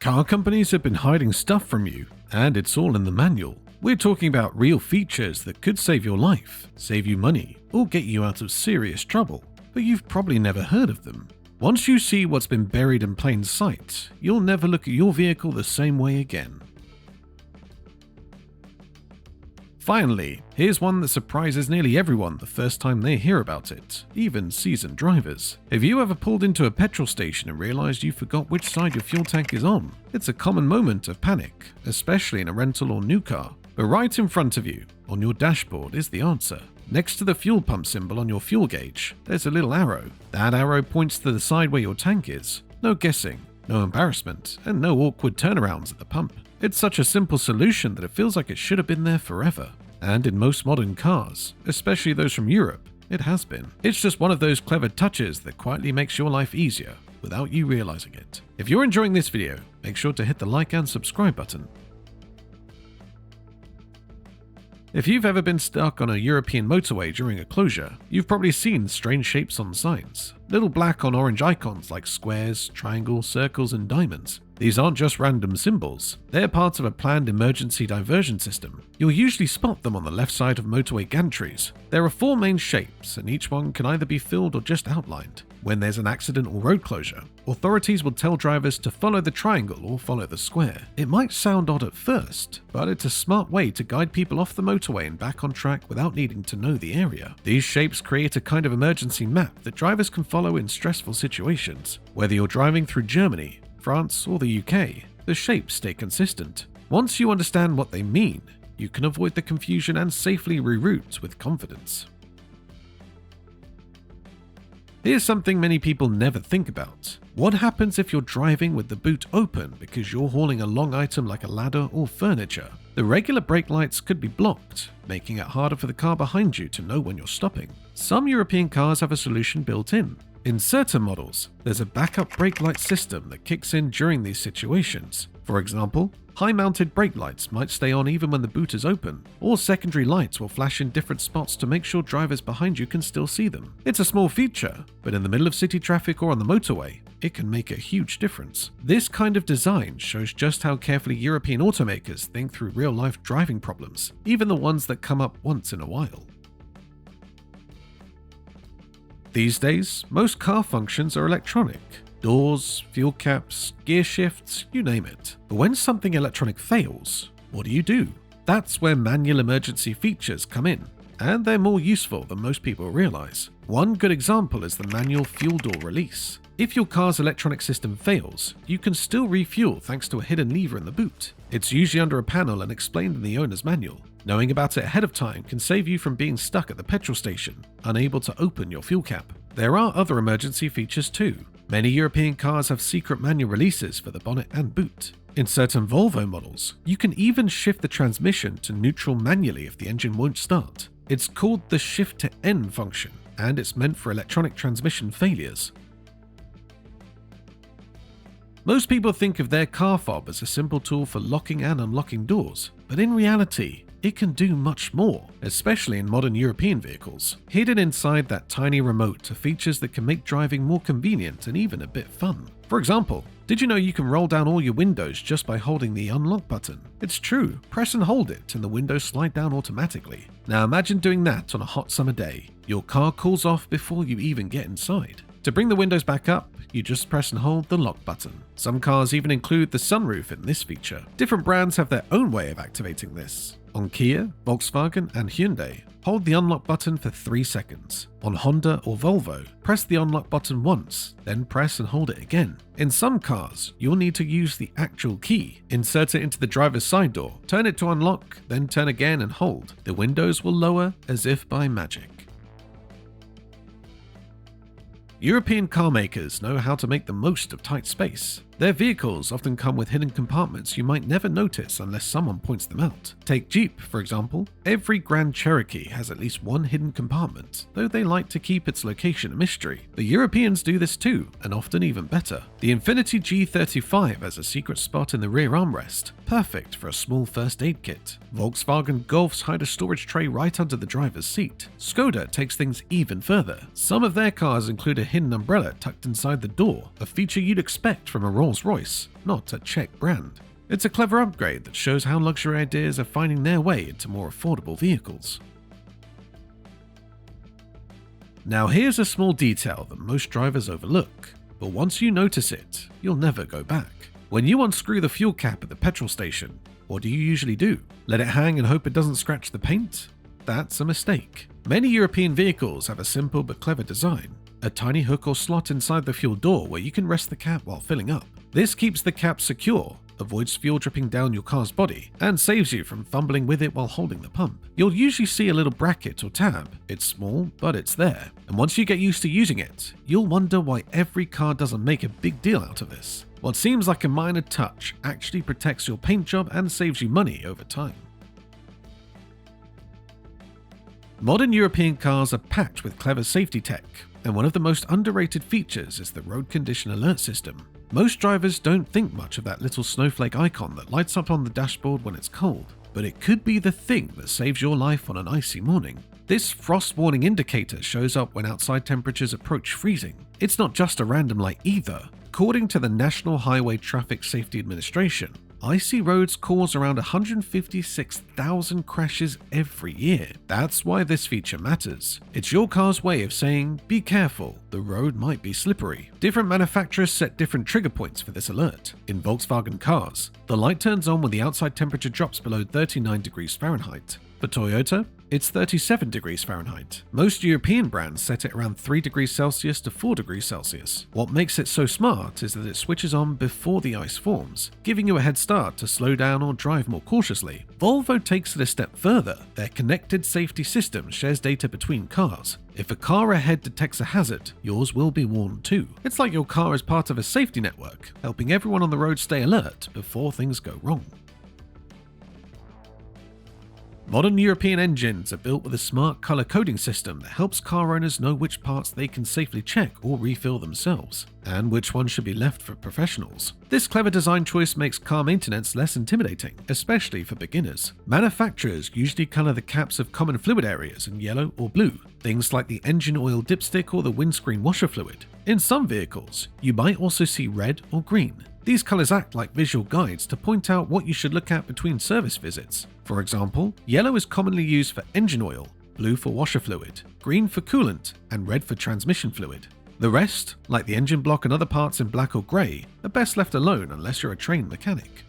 Car companies have been hiding stuff from you, and it's all in the manual. We're talking about real features that could save your life, save you money, or get you out of serious trouble, but you've probably never heard of them. Once you see what's been buried in plain sight, you'll never look at your vehicle the same way again. Finally, here's one that surprises nearly everyone the first time they hear about it, even seasoned drivers. Have you ever pulled into a petrol station and realized you forgot which side your fuel tank is on? It's a common moment of panic, especially in a rental or new car. But right in front of you, on your dashboard, is the answer. Next to the fuel pump symbol on your fuel gauge, there's a little arrow. That arrow points to the side where your tank is. No guessing, no embarrassment, and no awkward turnarounds at the pump. It's such a simple solution that it feels like it should have been there forever. And in most modern cars, especially those from Europe, it has been. It's just one of those clever touches that quietly makes your life easier without you realizing it. If you're enjoying this video, make sure to hit the like and subscribe button. If you've ever been stuck on a European motorway during a closure, you've probably seen strange shapes on signs. Little black on orange icons like squares, triangles, circles, and diamonds. These aren't just random symbols, they're part of a planned emergency diversion system. You'll usually spot them on the left side of motorway gantries. There are 4 main shapes, and each one can either be filled or just outlined. When there's an accident or road closure, authorities will tell drivers to follow the triangle or follow the square. It might sound odd at first, but it's a smart way to guide people off the motorway and back on track without needing to know the area. These shapes create a kind of emergency map that drivers can follow in stressful situations. Whether you're driving through Germany, France, or the UK, the shapes stay consistent. Once you understand what they mean, you can avoid the confusion and safely reroute with confidence. Here's something many people never think about. What happens if you're driving with the boot open because you're hauling a long item like a ladder or furniture? The regular brake lights could be blocked, making it harder for the car behind you to know when you're stopping. Some European cars have a solution built in. In certain models, there's a backup brake light system that kicks in during these situations. For example, high-mounted brake lights might stay on even when the boot is open, or secondary lights will flash in different spots to make sure drivers behind you can still see them. It's a small feature, but in the middle of city traffic or on the motorway, it can make a huge difference. This kind of design shows just how carefully European automakers think through real-life driving problems, even the ones that come up once in a while. These days, most car functions are electronic. Doors, fuel caps, gear shifts, you name it. But when something electronic fails, what do? That's where manual emergency features come in, and they're more useful than most people realize. One good example is the manual fuel door release. If your car's electronic system fails, you can still refuel thanks to a hidden lever in the boot. It's usually under a panel and explained in the owner's manual. Knowing about it ahead of time can save you from being stuck at the petrol station, unable to open your fuel cap. There are other emergency features too. Many European cars have secret manual releases for the bonnet and boot. In certain Volvo models, you can even shift the transmission to neutral manually if the engine won't start. It's called the shift to N function, and it's meant for electronic transmission failures. Most people think of their car fob as a simple tool for locking and unlocking doors, but in reality, it can do much more, especially in modern European vehicles. Hidden inside that tiny remote are features that can make driving more convenient and even a bit fun. For example, did you know you can roll down all your windows just by holding the unlock button? It's true, press and hold it and the windows slide down automatically. Now imagine doing that on a hot summer day. Your car cools off before you even get inside. To bring the windows back up, you just press and hold the lock button. Some cars even include the sunroof in this feature. Different brands have their own way of activating this. On Kia, Volkswagen, and Hyundai, hold the unlock button for 3 seconds. On Honda or Volvo, press the unlock button once, then press and hold it again. In some cars, you'll need to use the actual key. Insert it into the driver's side door, turn it to unlock, then turn again and hold. The windows will lower as if by magic. European car makers know how to make the most of tight space. Their vehicles often come with hidden compartments you might never notice unless someone points them out. Take Jeep, for example. Every Grand Cherokee has at least one hidden compartment, though they like to keep its location a mystery. The Europeans do this too, and often even better. The Infiniti G35 has a secret spot in the rear armrest, perfect for a small first aid kit. Volkswagen Golfs hide a storage tray right under the driver's seat. Škoda takes things even further. Some of their cars include a hidden umbrella tucked inside the door, a feature you'd expect from a raw Rolls-Royce, not a Czech brand. It's a clever upgrade that shows how luxury ideas are finding their way into more affordable vehicles. Now here's a small detail that most drivers overlook, but once you notice it, you'll never go back. When you unscrew the fuel cap at the petrol station, what do you usually do? Let it hang and hope it doesn't scratch the paint? That's a mistake. Many European vehicles have a simple but clever design. A tiny hook or slot inside the fuel door where you can rest the cap while filling up. This keeps the cap secure, avoids fuel dripping down your car's body, and saves you from fumbling with it while holding the pump. You'll usually see a little bracket or tab. It's small, but it's there. And once you get used to using it, you'll wonder why every car doesn't make a big deal out of this. What seems like a minor touch actually protects your paint job and saves you money over time. Modern European cars are packed with clever safety tech, and one of the most underrated features is the road condition alert system. Most drivers don't think much of that little snowflake icon that lights up on the dashboard when it's cold, but it could be the thing that saves your life on an icy morning. This frost warning indicator shows up when outside temperatures approach freezing. It's not just a random light either. According to the National Highway Traffic Safety Administration, icy roads cause around 156,000 crashes every year. That's why this feature matters. It's your car's way of saying, be careful, the road might be slippery. Different manufacturers set different trigger points for this alert. In Volkswagen cars, the light turns on when the outside temperature drops below 39 degrees Fahrenheit. For Toyota, it's 37 degrees Fahrenheit. Most European brands set it around 3 degrees Celsius to 4 degrees Celsius. What makes it so smart is that it switches on before the ice forms, giving you a head start to slow down or drive more cautiously. Volvo takes it a step further. Their connected safety system shares data between cars. If a car ahead detects a hazard, yours will be warned too. It's like your car is part of a safety network, helping everyone on the road stay alert before things go wrong. Modern European engines are built with a smart color coding system that helps car owners know which parts they can safely check or refill themselves, and which ones should be left for professionals. This clever design choice makes car maintenance less intimidating, especially for beginners. Manufacturers usually color the caps of common fluid areas in yellow or blue, things like the engine oil dipstick or the windscreen washer fluid. In some vehicles, you might also see red or green. These colors act like visual guides to point out what you should look at between service visits. For example, yellow is commonly used for engine oil, blue for washer fluid, green for coolant, and red for transmission fluid. The rest, like the engine block and other parts in black or grey, are best left alone unless you're a trained mechanic.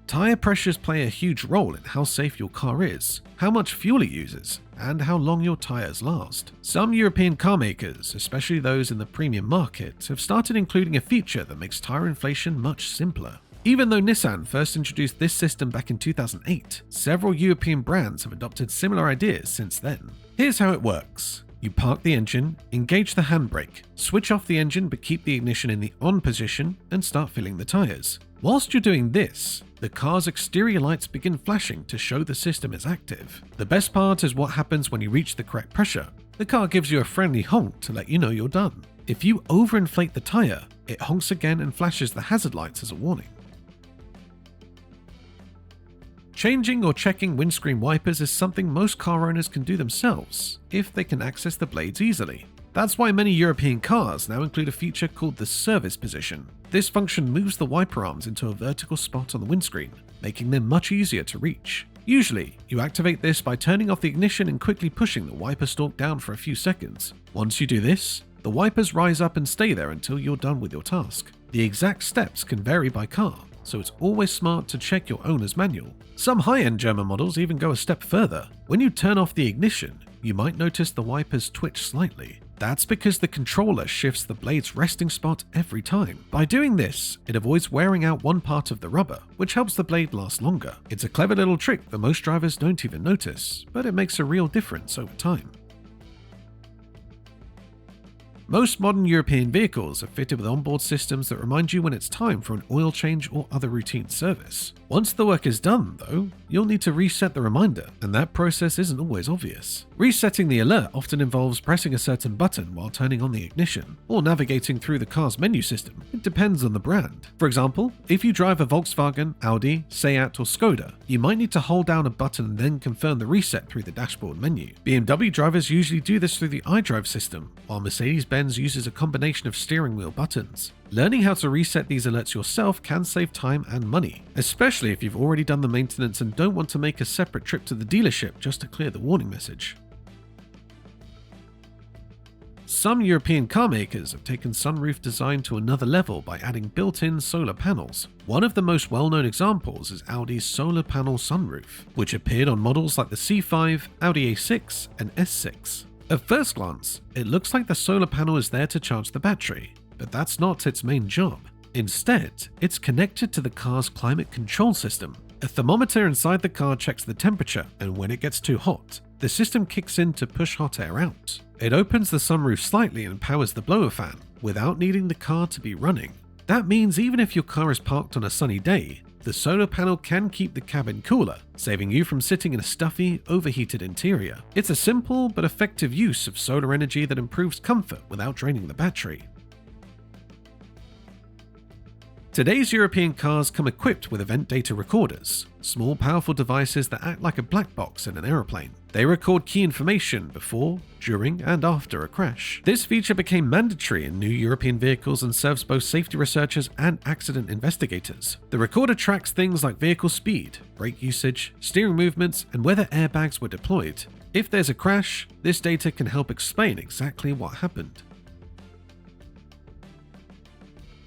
Tire pressures play a huge role in how safe your car is, how much fuel it uses, and how long your tires last. Some European car makers, especially those in the premium market, have started including a feature that makes tire inflation much simpler. Even though Nissan first introduced this system back in 2008, several European brands have adopted similar ideas since then. Here's how it works. You park the engine, engage the handbrake, switch off the engine but keep the ignition in the on position, and start filling the tires. Whilst you're doing this, the car's exterior lights begin flashing to show the system is active. The best part is what happens when you reach the correct pressure. The car gives you a friendly honk to let you know you're done. If you overinflate the tire, it honks again and flashes the hazard lights as a warning. Changing or checking windscreen wipers is something most car owners can do themselves, if they can access the blades easily. That's why many European cars now include a feature called the service position. This function moves the wiper arms into a vertical spot on the windscreen, making them much easier to reach. Usually, you activate this by turning off the ignition and quickly pushing the wiper stalk down for a few seconds. Once you do this, the wipers rise up and stay there until you're done with your task. The exact steps can vary by car, so it's always smart to check your owner's manual. Some high-end German models even go a step further. When you turn off the ignition, you might notice the wipers twitch slightly. That's because the controller shifts the blade's resting spot every time. By doing this, it avoids wearing out one part of the rubber, which helps the blade last longer. It's a clever little trick that most drivers don't even notice, but it makes a real difference over time. Most modern European vehicles are fitted with onboard systems that remind you when it's time for an oil change or other routine service. Once the work is done, though, you'll need to reset the reminder, and that process isn't always obvious. Resetting the alert often involves pressing a certain button while turning on the ignition, or navigating through the car's menu system. It depends on the brand. For example, if you drive a Volkswagen, Audi, Seat, or Škoda, you might need to hold down a button and then confirm the reset through the dashboard menu. BMW drivers usually do this through the iDrive system, while Mercedes-Benz uses a combination of steering wheel buttons. Learning how to reset these alerts yourself can save time and money, especially if you've already done the maintenance and don't want to make a separate trip to the dealership just to clear the warning message. Some European car makers have taken sunroof design to another level by adding built-in solar panels. One of the most well-known examples is Audi's solar panel sunroof, which appeared on models like the C5, Audi A6, and S6. At first glance, it looks like the solar panel is there to charge the battery, but that's not its main job. Instead, it's connected to the car's climate control system. A thermometer inside the car checks the temperature, and when it gets too hot, the system kicks in to push hot air out. It opens the sunroof slightly and powers the blower fan, without needing the car to be running. That means even if your car is parked on a sunny day, the solar panel can keep the cabin cooler, saving you from sitting in a stuffy, overheated interior. It's a simple but effective use of solar energy that improves comfort without draining the battery. Today's European cars come equipped with event data recorders, small powerful devices that act like a black box in an aeroplane. They record key information before, during, and after a crash. This feature became mandatory in new European vehicles and serves both safety researchers and accident investigators. The recorder tracks things like vehicle speed, brake usage, steering movements, and whether airbags were deployed. If there's a crash, this data can help explain exactly what happened.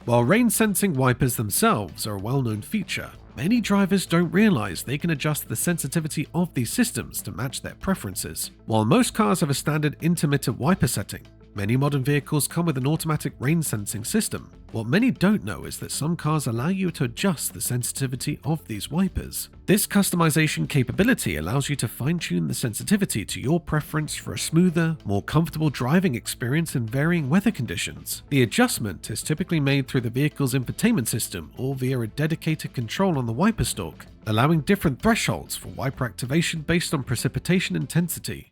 While rain-sensing wipers themselves are a well-known feature, many drivers don't realize they can adjust the sensitivity of these systems to match their preferences. While most cars have a standard intermittent wiper setting, many modern vehicles come with an automatic rain-sensing system. What many don't know is that some cars allow you to adjust the sensitivity of these wipers. This customization capability allows you to fine-tune the sensitivity to your preference for a smoother, more comfortable driving experience in varying weather conditions. The adjustment is typically made through the vehicle's infotainment system or via a dedicated control on the wiper stalk, allowing different thresholds for wiper activation based on precipitation intensity.